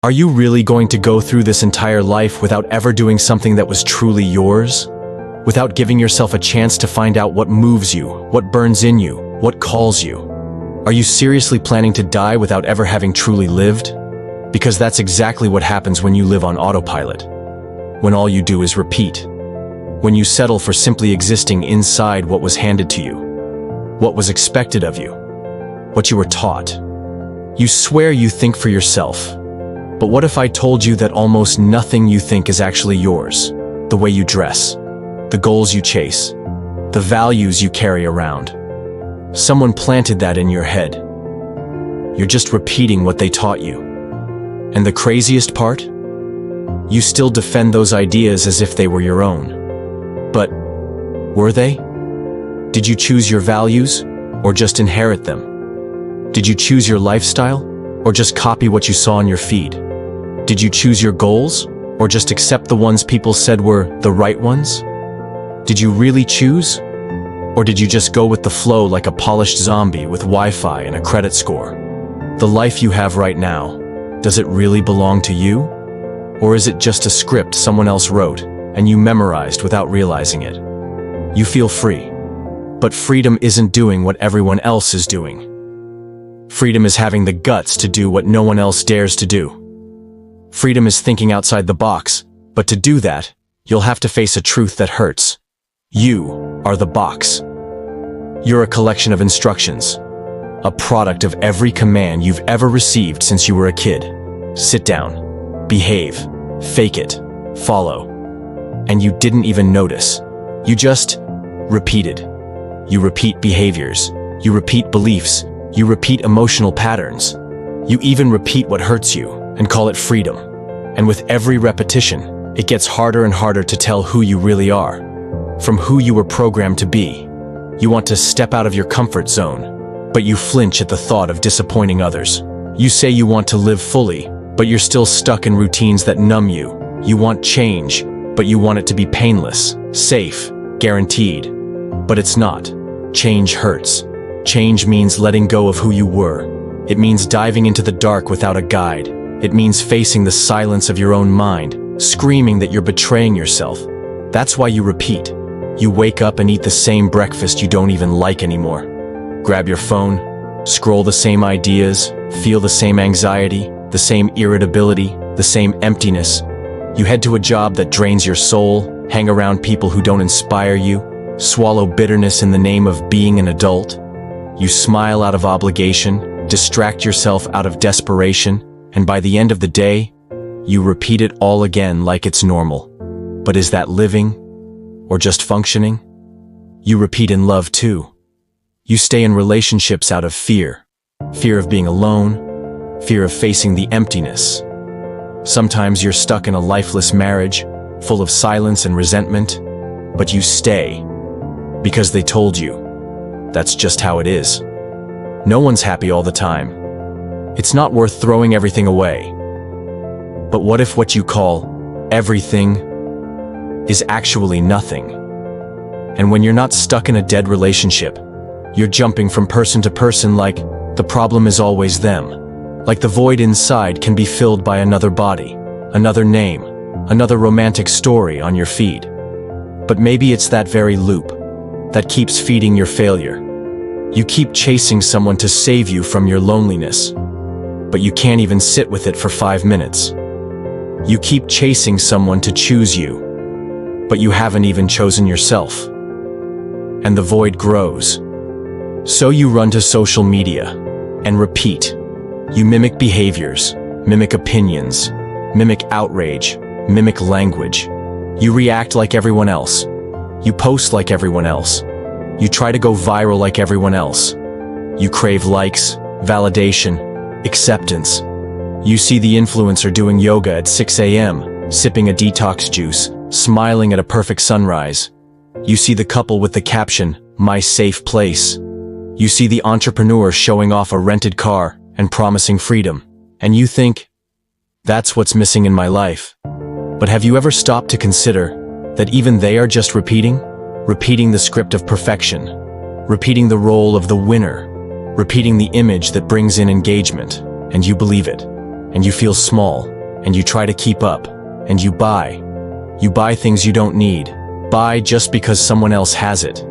Are you really going to go through this entire life without ever doing something that was truly yours? Without giving yourself a chance to find out what moves you, what burns in you, what calls you? Are you seriously planning to die without ever having truly lived? Because that's exactly what happens when you live on autopilot. When all you do is repeat. When you settle for simply existing inside what was handed to you. What was expected of you. What you were taught. You swear you think for yourself. But what if I told you that almost nothing you think is actually yours? The way you dress, the goals you chase, the values you carry around. Someone planted that in your head. You're just repeating what they taught you. And the craziest part? You still defend those ideas as if they were your own. But were they? Did you choose your values or just inherit them? Did you choose your lifestyle or just copy what you saw on your feed? Did you choose your goals, or just accept the ones people said were the right ones? Did you really choose? Or did you just go with the flow like a polished zombie with Wi-Fi and a credit score? The life you have right now, does it really belong to you? Or is it just a script someone else wrote, and you memorized without realizing it? You feel free. But freedom isn't doing what everyone else is doing. Freedom is having the guts to do what no one else dares to do. Freedom is thinking outside the box, but to do that, you'll have to face a truth that hurts. You are the box. You're a collection of instructions, a product of every command you've ever received since you were a kid. Sit down, behave, fake it, follow. And you didn't even notice. You just repeated. You repeat behaviors, you repeat beliefs, you repeat emotional patterns. You even repeat what hurts you and call it freedom. And with every repetition, it gets harder and harder to tell who you really are, from who you were programmed to be. You want to step out of your comfort zone, but you flinch at the thought of disappointing others. You say you want to live fully, but you're still stuck in routines that numb you. You want change, but you want it to be painless, safe, guaranteed. But it's not. Change hurts. Change means letting go of who you were. It means diving into the dark without a guide. It means facing the silence of your own mind, screaming that you're betraying yourself. That's why you repeat. You wake up and eat the same breakfast you don't even like anymore. Grab your phone, scroll the same ideas, feel the same anxiety, the same irritability, the same emptiness. You head to a job that drains your soul, hang around people who don't inspire you, swallow bitterness in the name of being an adult. You smile out of obligation, distract yourself out of desperation, and by the end of the day, you repeat it all again like it's normal. But is that living? Or just functioning? You repeat in love too. You stay in relationships out of fear. Fear of being alone, fear of facing the emptiness. Sometimes you're stuck in a lifeless marriage, full of silence and resentment, but you stay. Because they told you. That's just how it is. No one's happy all the time. It's not worth throwing everything away. But what if what you call everything is actually nothing? And when you're not stuck in a dead relationship, you're jumping from person to person like the problem is always them. Like the void inside can be filled by another body, another name, another romantic story on your feed. But maybe it's that very loop that keeps feeding your failure. You keep chasing someone to save you from your loneliness, but you can't even sit with it for 5 minutes. You keep chasing someone to choose you, but you haven't even chosen yourself. And the void grows. So you run to social media and repeat. You mimic behaviors, mimic opinions, mimic outrage, mimic language. You react like everyone else. You post like everyone else. You try to go viral like everyone else. You crave likes, validation, acceptance. You see the influencer doing yoga at 6 a.m., sipping a detox juice, smiling at a perfect sunrise. You see the couple with the caption, "My safe place." You see the entrepreneur showing off a rented car and promising freedom. And you think, that's what's missing in my life. But have you ever stopped to consider that even they are just repeating the script of perfection, repeating the role of the winner, repeating the image that brings in engagement, and you believe it. and you feel small, and you try to keep up, and you buy. You buy things you don't need. Buy just because someone else has it.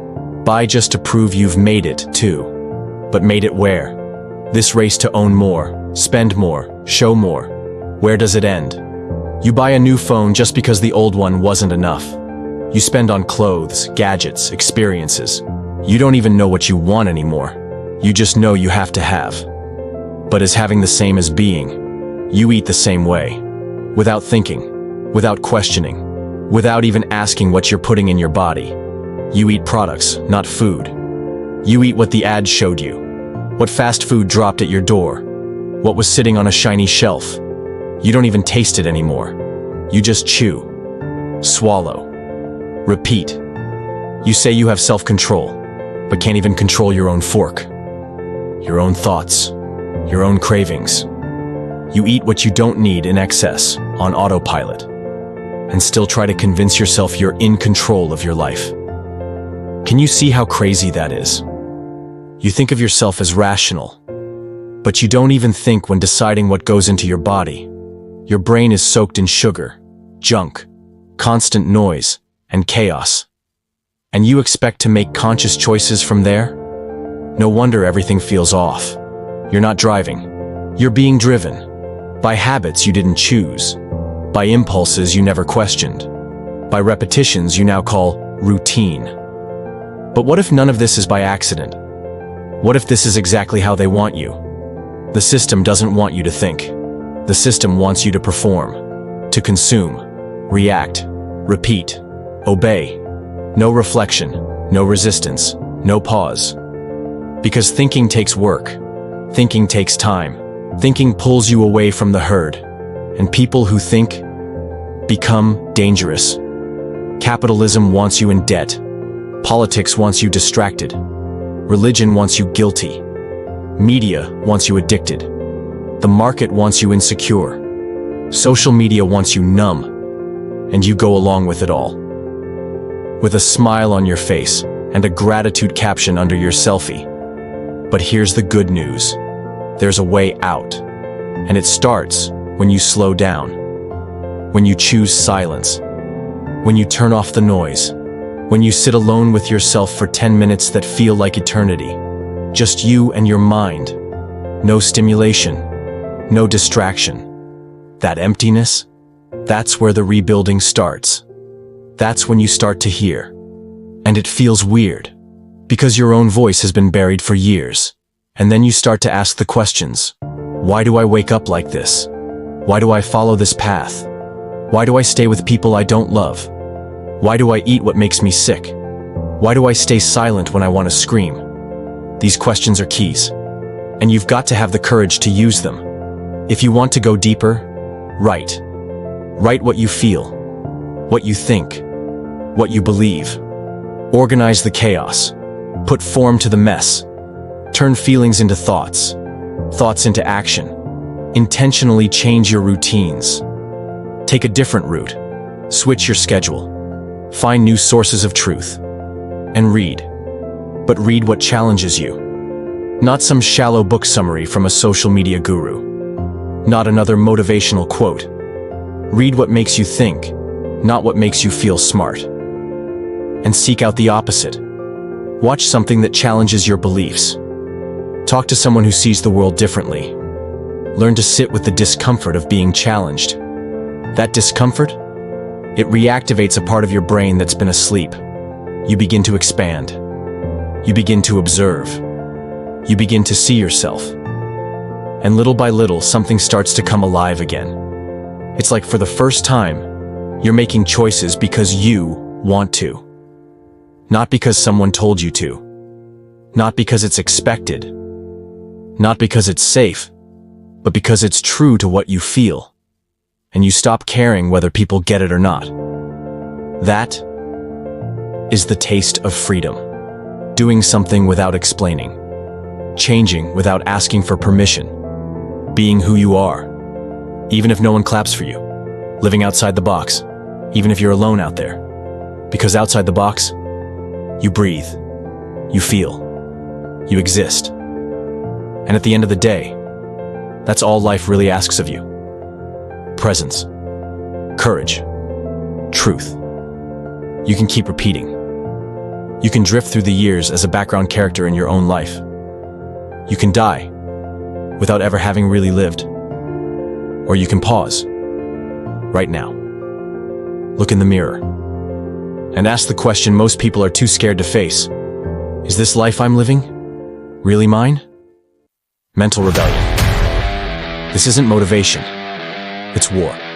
Buy just to prove you've made it, too. But made it where? This race to own more, spend more, show more. Where does it end? You buy a new phone just because the old one wasn't enough. You spend on clothes, gadgets, experiences. You don't even know what you want anymore. You just know you have to have. But is having the same as being? You eat the same way. Without thinking, without questioning, without even asking what you're putting in your body. You eat products, not food. You eat what the ad showed you. What fast food dropped at your door. What was sitting on a shiny shelf. You don't even taste it anymore. You just chew. Swallow. Repeat. You say you have self-control, but can't even control your own fork. Your own thoughts. Your own cravings. You eat what you don't need in excess, on autopilot, and still try to convince yourself you're in control of your life. Can you see how crazy that is? You think of yourself as rational, but you don't even think when deciding what goes into your body. Your brain is soaked in sugar, junk, constant noise, and chaos. And you expect to make conscious choices from there? No wonder everything feels off. You're not driving. You're being driven. By habits you didn't choose. By impulses you never questioned. By repetitions you now call routine. But what if none of this is by accident? What if this is exactly how they want you? The system doesn't want you to think. The system wants you to perform, to consume, react, repeat, obey. No reflection, no resistance, no pause. Because thinking takes work. Thinking takes time. Thinking pulls you away from the herd. And people who think become dangerous. Capitalism wants you in debt. Politics wants you distracted. Religion wants you guilty. Media wants you addicted. The market wants you insecure. Social media wants you numb. And you go along with it all. With a smile on your face and a gratitude caption under your selfie. But here's the good news. There's a way out. And it starts when you slow down. When you choose silence. When you turn off the noise. When you sit alone with yourself for 10 minutes that feel like eternity. Just you and your mind. No stimulation. No distraction. That emptiness, that's where the rebuilding starts. That's when you start to hear. And it feels weird. Because your own voice has been buried for years. And then you start to ask the questions. Why do I wake up like this? Why do I follow this path? Why do I stay with people I don't love? Why do I eat what makes me sick? Why do I stay silent when I want to scream? These questions are keys. And you've got to have the courage to use them. If you want to go deeper, write. Write what you feel, what you think, what you believe. Organize the chaos. Put form to the mess. Turn feelings into thoughts, thoughts into action. Intentionally change your routines. Take a different route. Switch your schedule. Find new sources of truth. And read. But read what challenges you. Not some shallow book summary from a social media guru. Not another motivational quote. Read what makes you think, not what makes you feel smart. And seek out the opposite. Watch something that challenges your beliefs. Talk to someone who sees the world differently. Learn to sit with the discomfort of being challenged. That discomfort? It reactivates a part of your brain that's been asleep. You begin to expand. You begin to observe. You begin to see yourself. And little by little, something starts to come alive again. It's like for the first time, you're making choices because you want to. Not because someone told you to. Not because it's expected. Not because it's safe, but because it's true to what you feel. And you stop caring whether people get it or not. That is the taste of freedom. Doing something without explaining. Changing without asking for permission. Being who you are. Even if no one claps for you. Living outside the box. Even if you're alone out there. Because outside the box, you breathe. You feel. You exist. And at the end of the day, that's all life really asks of you. presence, courage, truth. You can keep repeating. You can drift through the years as a background character in your own life. You can die without ever having really lived. Or you can pause right now. Look in the mirror and ask the question most people are too scared to face. Is this life I'm living really mine? Mental rebellion. This isn't motivation. It's war.